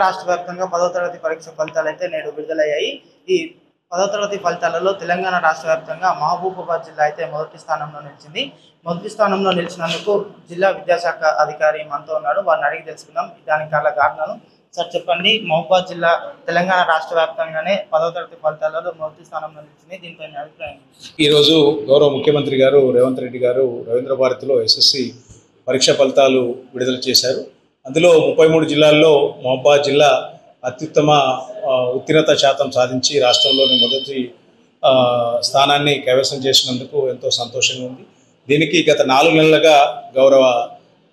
రాష్ట్ర వ్యాప్తంగా 10వ తరగతి పరీక్ష ఫలితాలు అయితే నేడు విడుదలయ్యాయి. ఈ 10వ తరగతి ఫలితాలలో తెలంగాణ రాష్ట్ర వ్యాప్తంగా మహబూబాబాద్ జిల్లా అయితే మొదటి స్థానంలో నిలిచింది. మొదటి స్థానంలో నిలిచినందుకు జిల్లా విద్యాశాఖ అధికారి మనతో ఉన్నాడు. వారిని అడిగి తెలుసుకుందాం దానికి గల కారణాలు. సార్ చెప్పండి, మహబూబాబాద్ జిల్లా తెలంగాణ రాష్ట్ర వ్యాప్తంగానే 10వ తరగతి ఫలితాలలో మొదటి స్థానంలో నిలిచింది. దీనిపై మీ అభిప్రాయం? ఈరోజు గౌరవ ముఖ్యమంత్రి గారు రేవంత్ రెడ్డి గారు రవీంద్ర భారతిలో ఎస్ఎస్సి పరీక్ష ఫలితాలు విడుదల చేశారు. అందులో 33 జిల్లాల్లో మహబూబాబాద్ జిల్లా అత్యుత్తమ ఉత్తీర్ణత శాతం సాధించి రాష్ట్రంలోని మొదటి స్థానాన్ని కైవసం చేసినందుకు ఎంతో సంతోషంగా ఉంది. దీనికి గత 4 నెలలుగా గౌరవ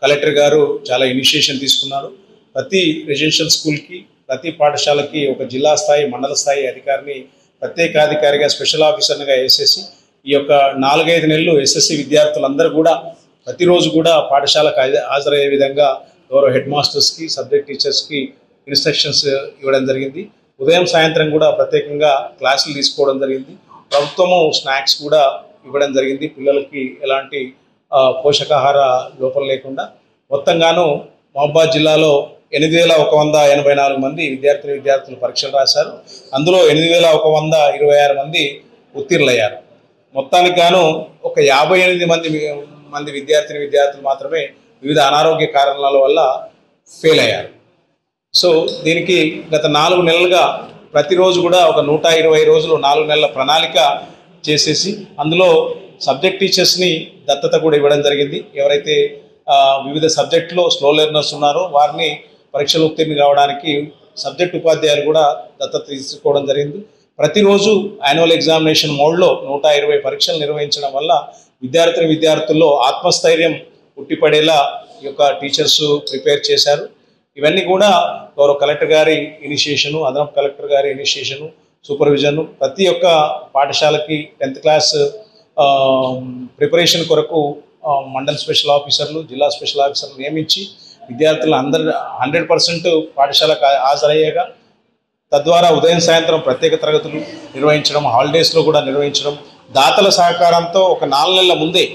కలెక్టర్ గారు చాలా ఇనిషియేషన్ తీసుకున్నారు. ప్రతి రెసిడెన్షియల్ స్కూల్కి, ప్రతి పాఠశాలకి ఒక జిల్లా స్థాయి, మండల స్థాయి అధికారిని ప్రత్యేకాధికారిగా, స్పెషల్ ఆఫీసర్గా వేసేసి ఈ యొక్క 4-5 నెలలు ఎస్ఎస్సి విద్యార్థులందరూ కూడా ప్రతిరోజు కూడా పాఠశాలకు హాజరయ్యే విధంగా గౌరవ హెడ్ మాస్టర్స్కి, సబ్జెక్ట్ టీచర్స్కి ఇన్స్ట్రక్షన్స్ ఇవ్వడం జరిగింది. ఉదయం సాయంత్రం కూడా ప్రత్యేకంగా క్లాసులు తీసుకోవడం జరిగింది. ప్రభుత్వము స్నాక్స్ కూడా ఇవ్వడం జరిగింది. పిల్లలకి ఎలాంటి పోషకాహార లోపం లేకుండా మొత్తంగాను మహబూబాబాద్ జిల్లాలో 8,184 మంది విద్యార్థులు పరీక్షలు రాశారు. అందులో 8,126 మంది ఉత్తీర్ణులయ్యారు. మొత్తానికి గాను ఒక 58 మంది విద్యార్థులు మాత్రమే వివిధ అనారోగ్య కారణాల వల్ల ఫెయిల్ అయ్యారు. సో దీనికి గత 4 నెలలుగా ప్రతిరోజు కూడా ఒక 120 రోజులు 4 నెలల ప్రణాళిక చేసేసి అందులో సబ్జెక్ట్ టీచర్స్ని దత్తత కూడా ఇవ్వడం జరిగింది. ఎవరైతే వివిధ సబ్జెక్టులో స్లో లెర్నర్స్ ఉన్నారో వారిని పరీక్షలు ఉత్తీర్ణ కావడానికి సబ్జెక్ట్ ఉపాధ్యాయులు కూడా దత్తత తీసుకోవడం జరిగింది. ప్రతిరోజు యాన్యువల్ ఎగ్జామినేషన్ మోడ్లో 120 పరీక్షలు నిర్వహించడం వల్ల విద్యార్థుల్లో ఆత్మస్థైర్యం ఉట్టిపడేలా ఈ యొక్క టీచర్స్ ప్రిపేర్ చేశారు. ఇవన్నీ కూడా గౌరవ కలెక్టర్ గారి ఇనిషియేషను, అదనపు కలెక్టర్ గారి ఇనిషియేషను, సూపర్విజను, ప్రతి ఒక్క పాఠశాలకి 10th క్లాస్ ప్రిపరేషన్ కొరకు మండల్ స్పెషల్ ఆఫీసర్లు, జిల్లా స్పెషల్ ఆఫీసర్లు నియమించి విద్యార్థులు 100% పాఠశాలకు హాజరయ్యేగా తద్వారా ఉదయం సాయంత్రం ప్రత్యేక తరగతులు నిర్వహించడం, హాలిడేస్లో కూడా నిర్వహించడం, దాతల సహకారంతో ఒక 4 నెలల ముందే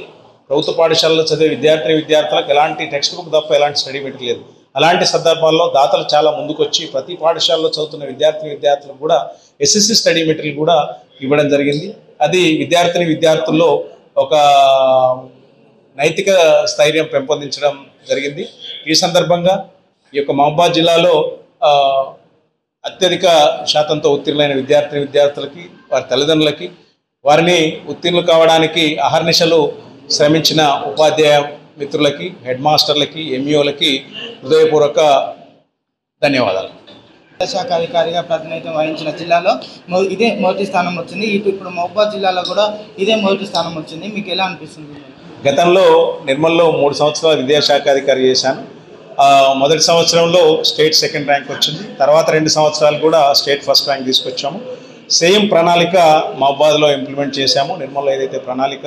ప్రభుత్వ పాఠశాలలో చదివే విద్యార్థులకు ఎలాంటి టెక్స్ట్ బుక్ తప్ప ఎలాంటి స్టడీ మెటీరియల్ లేదు. అలాంటి సందర్భాల్లో దాతలు చాలా ముందుకొచ్చి ప్రతి పాఠశాలలో చదువుతున్న విద్యార్థులకు కూడా ఎస్ఎస్సి స్టడీ మెటీరియల్ కూడా ఇవ్వడం జరిగింది. అది విద్యార్థుల్లో ఒక నైతిక స్థైర్యం పెంపొందించడం జరిగింది. ఈ సందర్భంగా ఈ యొక్క మహబూబాబాద్ జిల్లాలో అత్యధిక శాతంతో ఉత్తీర్ణులైన విద్యార్థులకి, వారి తల్లిదండ్రులకి, వారిని ఉత్తీర్ణులు కావడానికి అహర్నిశలు శ్రమించిన ఉపాధ్యాయ మిత్రులకి, హెడ్ మాస్టర్లకి, ఎంఈఓలకి హృదయపూర్వక ధన్యవాదాలు. విద్యాశాఖ అధికారిగా ప్రాతినిధ్యం వహించిన జిల్లాలో ఇదే మొదటి స్థానం వచ్చింది. ఇప్పుడు మహబూబాబాద్ జిల్లాలో కూడా ఇదే మొదటి స్థానం వచ్చింది. మీకు ఎలా అనిపిస్తుంది? గతంలో నిర్మల్లో 3 సంవత్సరాలు విద్యాశాఖ అధికారి చేశాను. మొదటి సంవత్సరంలో స్టేట్ సెకండ్ ర్యాంక్ వచ్చింది. తర్వాత 2 సంవత్సరాలు కూడా స్టేట్ ఫస్ట్ ర్యాంక్ తీసుకొచ్చాము. సేమ్ ప్రణాళిక మహబూబాబాద్లో ఇంప్లిమెంట్ చేశాము. నిర్మల్లో ప్రణాళిక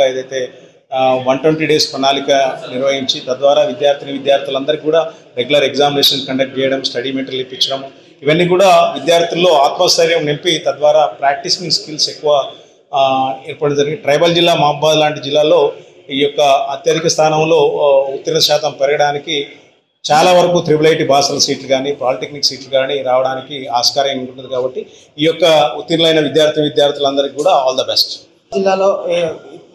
120 days ప్రణాళిక నిర్వహించి తద్వారా విద్యార్థులందరికీ కూడా రెగ్యులర్ ఎగ్జామినేషన్ కండక్ట్ చేయడం, స్టడీ మెటీరియల్ ఇప్పించడం, ఇవన్నీ కూడా విద్యార్థుల్లో ఆత్మస్థైర్యం నింపి తద్వారా ప్రాక్టీసింగ్ స్కిల్స్ ఎక్కువ ఏర్పడడం జరిగింది. ట్రైబల్ జిల్లా మహబూబాబాద్ లాంటి జిల్లాలో ఈ యొక్క అత్యధిక స్థానంలో ఉత్తీర్ణ శాతం పెరగడానికి చాలా వరకు IIIT భాషల సీట్లు కానీ, పాలిటెక్నిక్ సీట్లు కానీ రావడానికి ఆస్కారం ఉంటుంది. కాబట్టి ఈ యొక్క ఉత్తీర్ణులైన విద్యార్థులందరికీ కూడా ఆల్ ద బెస్ట్. జిల్లాలో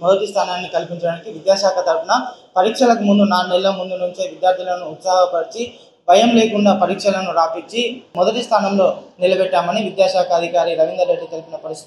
మొదటి స్థానాన్ని కల్పించడానికి విద్యాశాఖ తరఫున పరీక్షలకు ముందు 4 నెలల ముందు నుంచే విద్యార్థులను ఉత్సాహపరిచి భయం లేకుండా పరీక్షలను రాపించి మొదటి స్థానంలో నిలబెట్టామని విద్యాశాఖ అధికారి రవీందర్ రెడ్డి తెలిపిన పరిస్థితి.